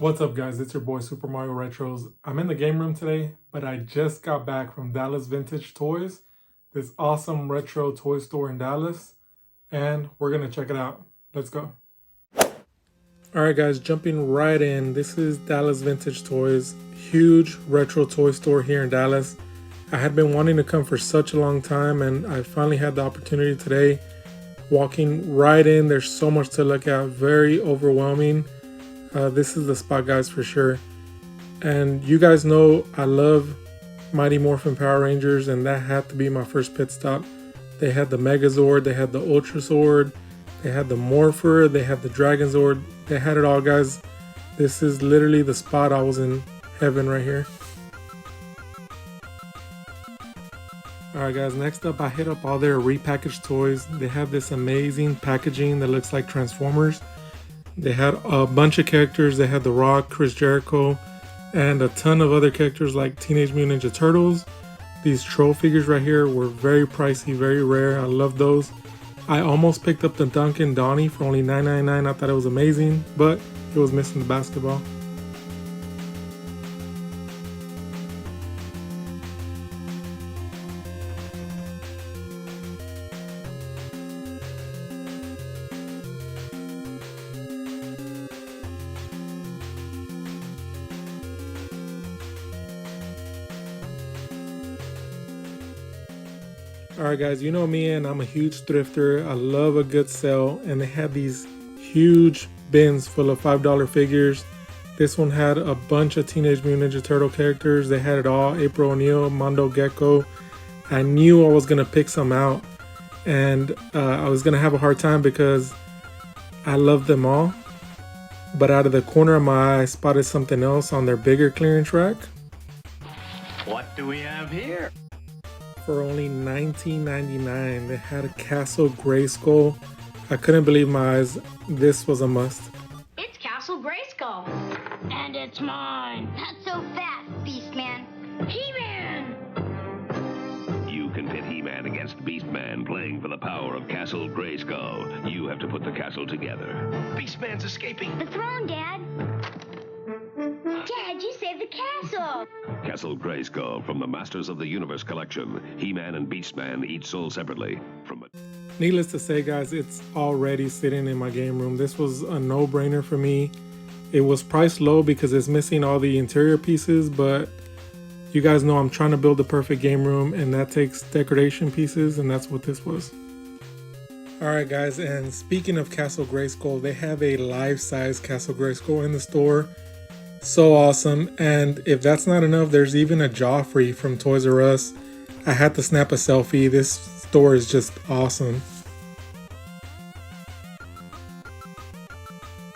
What's up guys, it's your boy Super Mario Retros. I'm in the game room today, but I just got back from Dallas Vintage Toys, this awesome retro toy store in Dallas, and we're gonna check it out. Let's go. Alright guys, jumping right in, this is Dallas Vintage Toys, huge retro toy store here in Dallas. I had been wanting to come for such a long time and I finally had the opportunity today. Walking right in, there's so much to look at, very overwhelming. This is the spot guys for sure. And you guys know I love Mighty Morphin Power Rangers, and that had to be my first pit stop. They had the Megazord, they had the Ultra Sword, they had the Morpher, they had the Dragon Zord. They had it all guys. This is literally the spot. I was in heaven right here. Alright guys, next up I hit up all their repackaged toys. They have this amazing packaging that looks like Transformers. They had a bunch of characters. They had The Rock, Chris Jericho, and a ton of other characters like Teenage Mutant Ninja Turtles. These troll figures right here were very pricey, very rare. I love those. I almost picked up the Duncan Donnie for only $9.99. I thought it was amazing, but it was missing the basketball. Alright guys, you know me and I'm a huge thrifter. I love a good sale, and they had these huge bins full of $5 figures. This one had a bunch of Teenage Mutant Ninja Turtle characters. They had it all. April O'Neil, Mondo Gecko. I knew I was going to pick some out, and I was going to have a hard time because I love them all. But out of the corner of my eye, I spotted something else on their bigger clearance rack. What do we have here? For only $19.99, they had a Castle Grayskull. I couldn't believe my eyes. This was a must. It's Castle Grayskull. And it's mine. Not so fast, Beastman. He-Man! You can pit He-Man against Beastman, playing for the power of Castle Grayskull. You have to put the castle together. Beastman's escaping. The throne, Dad. Dad, you saved the castle. Castle Grayskull from the Masters of the Universe collection. He-Man and Beastman each sold separately. Needless to say, guys, it's already sitting in my game room. This was a no-brainer for me. It was priced low because it's missing all the interior pieces, but you guys know I'm trying to build the perfect game room, and that takes decoration pieces, and that's what this was. Alright guys, and speaking of Castle Grayskull, they have a life-size Castle Grayskull in the store. So awesome. And if that's not enough, there's even a Joffrey from Toys R Us. I had to snap a selfie. This store is just awesome.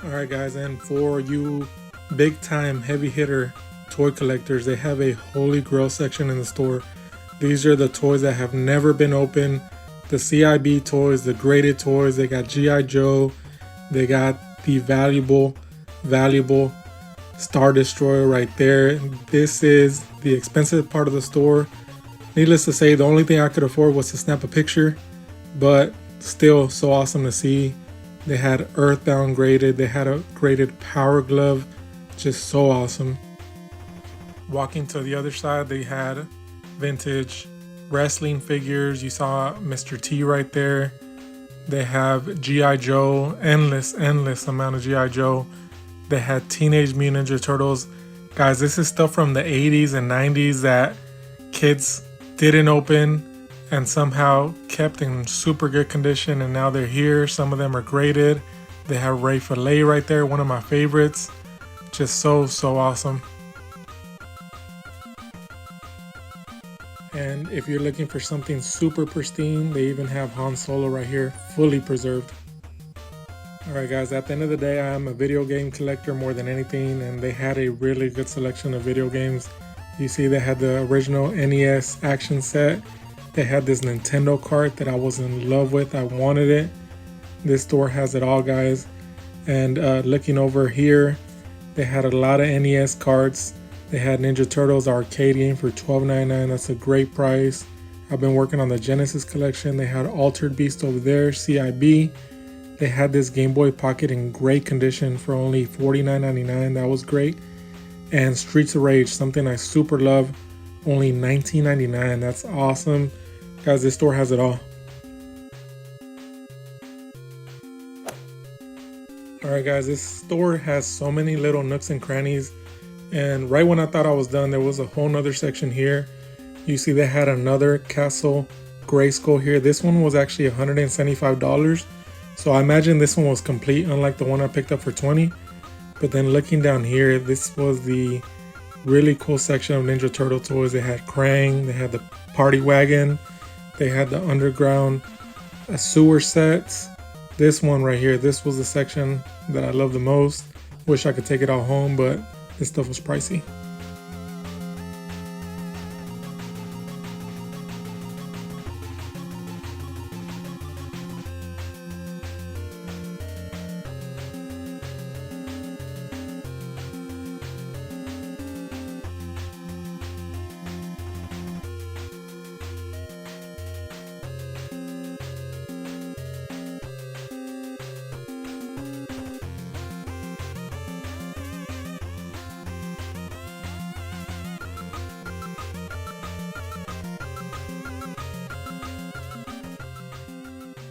Alright guys, and for you big time heavy hitter toy collectors, they have a Holy Grail section in the store. These are the toys that have never been opened. The CIB toys, the graded toys. They got G.I. Joe. They got the valuable Star Destroyer right there. This is the expensive part of the store. Needless to say, the only thing I could afford was to snap a picture, but still so awesome to see. They had Earthbound graded. They had a graded Power Glove. Just so awesome. Walking to the other side, they had vintage wrestling figures. You saw Mr. T right there. They have G.I. Joe, endless amount of G.I. Joe. They had Teenage Mutant Ninja Turtles. Guys, this is stuff from the 80s and 90s that kids didn't open and somehow kept in super good condition, and now they're here. Some of them are graded. They have Ray Fillet right there, one of my favorites. Just so awesome. And if you're looking for something super pristine, they even have Han Solo right here, fully preserved. Alright guys, at the end of the day, I am a video game collector more than anything, and they had a really good selection of video games. You see they had the original NES action set. They had this Nintendo cart that I was in love with. I wanted it. This store has it all guys. And looking over here, they had a lot of NES carts. They had Ninja Turtles arcade game for $12.99. That's a great price. I've been working on the Genesis collection. They had Altered Beast over there, CIB. They had this Game Boy Pocket in great condition for only $49.99. That was great. And Streets of Rage, something I super love, only $19.99. That's awesome. Guys, this store has it all. Alright guys, this store has so many little nooks and crannies, and right when I thought I was done, there was a whole nother section here. You see they had another Castle Grayskull here. This one was actually $175, so I imagine this one was complete, unlike the one I picked up for $20. But then looking down here, this was the really cool section of Ninja Turtle toys. They had Krang, they had the Party Wagon, they had the Underground sewer sets. This one right here, this was the section that I love the most. Wish I could take it all home, but this stuff was pricey.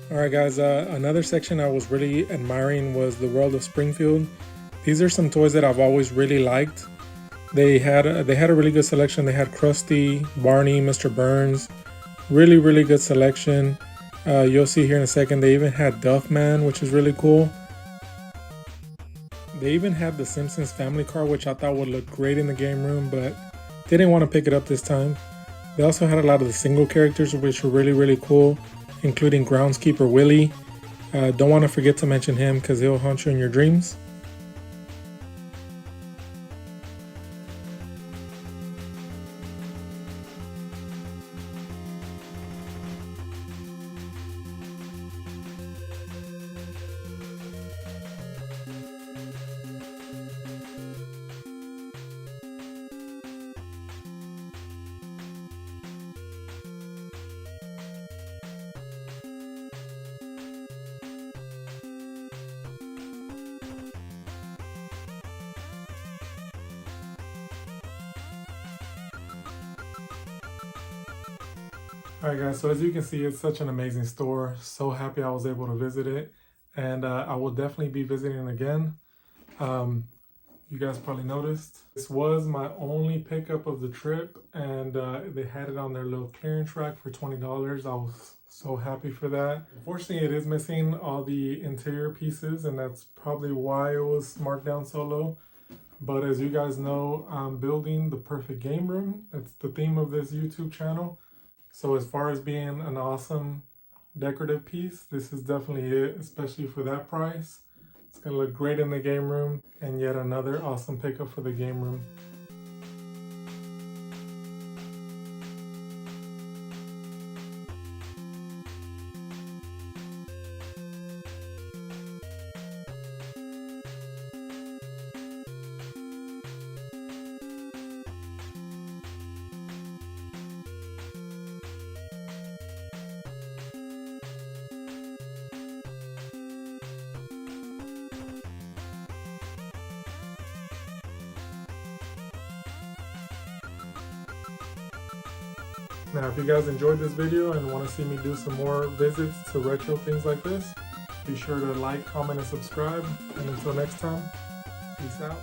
Alright guys, another section I was really admiring was the World of Springfield. These are some toys that I've always really liked. They had a really good selection. They had Krusty, Barney, Mr. Burns. Really good selection. You'll see here in a second, they even had Duffman, which is really cool. They even had the Simpsons family car, which I thought would look great in the game room, but didn't want to pick it up this time. They also had a lot of the single characters, which were really cool, including Groundskeeper Willie. Don't want to forget to mention him because he'll haunt you in your dreams. Alright guys, so as you can see, it's such an amazing store. So happy I was able to visit it, and I will definitely be visiting again. You guys probably noticed this was my only pickup of the trip, and they had it on their little clearance rack for $20. I was so happy for that. Unfortunately, it is missing all the interior pieces, and that's probably why it was marked down so low. But as you guys know, I'm building the perfect game room. That's the theme of this YouTube channel. So as far as being an awesome decorative piece, this is definitely it, especially for that price. It's gonna look great in the game room, and yet another awesome pickup for the game room. Now, if you guys enjoyed this video and want to see me do some more visits to retro things like this, be sure to like, comment, and subscribe. And until next time, peace out.